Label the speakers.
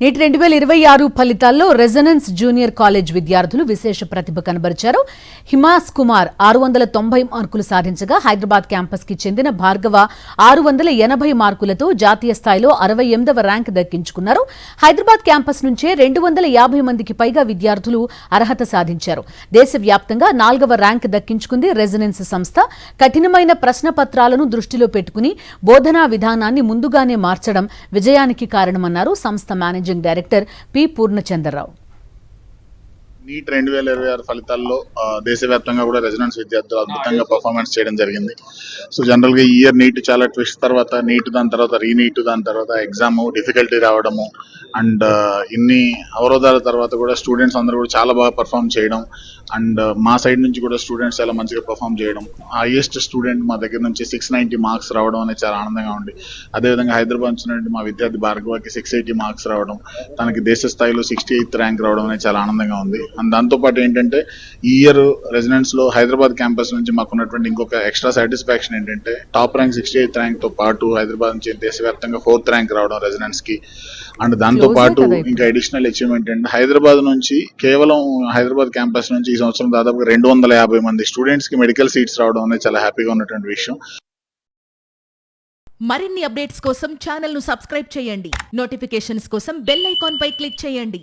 Speaker 1: Neat 2026 ఫలితాల్లో resonance junior college విద్యార్థులు విశేష ప్రతిభ కనబరిచారు. హిమాస్ కుమార్ 690 మార్కులు సాధించగా హైదరాబాద్ క్యాంపస్ కి చెందిన భార్గవ 680 మార్కులతో జాతీయ స్థాయిలో 68వ ర్యాంక్ దక్కించుకున్నారు. హైదరాబాద్ క్యాంపస్ నుంచే 250 మందికి పైగా విద్యార్థులు అర్హత సాధించారు. దేశవ్యాప్తంగా 4వ ర్యాంక్ దక్కించుకుంది రెజొనెన్స్ సంస్థ. కఠినమైన ప్రశ్నపత్రాలను దృష్టిలో పెట్టుకుని బోధనా విధానాన్ని ముందుగానే మార్చడం విజయానికి కారణమన్నారు సంస్థ managing director P Purnachandrarao.
Speaker 2: NEET 2026 ఫలితాల్లో దేశవ్యాప్తంగా కూడా రెజొనెన్స్ విద్యార్థులు అద్భుతంగా పర్ఫార్మెన్స్ చేయడం జరిగింది. సో జనరల్ గా ఈ ఇయర్ నీట్ చాలా ట్విస్ట్ తర్వాత నీట్ దాని తర్వాత రీనీట్ దాని తర్వాత ఎగ్జామ్ డిఫికల్టీ రావడము అండ్ ఇన్ని అవరోధాల తర్వాత కూడా స్టూడెంట్స్ అందరూ కూడా చాలా బాగా పర్ఫామ్ చేయడం అండ్ మా సైడ్ నుంచి కూడా స్టూడెంట్స్ చాలా మంచిగా పర్ఫామ్ చేయడం. హైయెస్ట్ స్టూడెంట్ మా దగ్గర నుంచి 690 మార్క్స్ రావడం అనేది చాలా ఆనందంగా ఉంది. అదేవిధంగా హైదరాబాద్ నుంచి మా విద్యార్థి భార్గవకి 680 మార్క్స్ రావడం, తనకి దేశ స్థాయిలో 68th ర్యాంక్ రావడం అనేది చాలా ఆనందంగా ఉంది. అండ్ దాంతో పాటు ఏంటంటే ఈ ఇయర్ రెసిడెన్స్ లో హైదరాబాద్ క్యాంపస్ నుంచి మాకు ఉన్నటువంటి ఇంకొక ఎక్స్ట్రా సాటిస్ఫాక్షన్ ఏంటంటే టాప్ ర్యాంక్ 68th ర్యాంక్ తో పాటు హైదరాబాద్ నుంచి దేశవ్యాప్తంగా 4th ర్యాంక్ రావడం రెసిడెన్స్ కి. అండ్ దాంతో పాటు ఇంకా అడిషనల్ అచీవ్మెంట్ ఏంటంటే హైదరాబాద్ నుంచి కేవలం హైదరాబాద్ క్యాంపస్ నుంచి ఈ సంవత్సరం దాదాపుగా 250 మంది స్టూడెంట్స్ కి మెడికల్ సీట్స్ రావడం అనేది చాలా హ్యాపీగా ఉన్నటువంటి విషయం.
Speaker 3: మరిన్ని అప్డేట్స్ కోసం ఛానల్ ను సబ్స్క్రైబ్ చేయండి. నోటిఫికేషన్స్ కోసం బెల్ ఐకాన్ పై క్లిక్ చేయండి.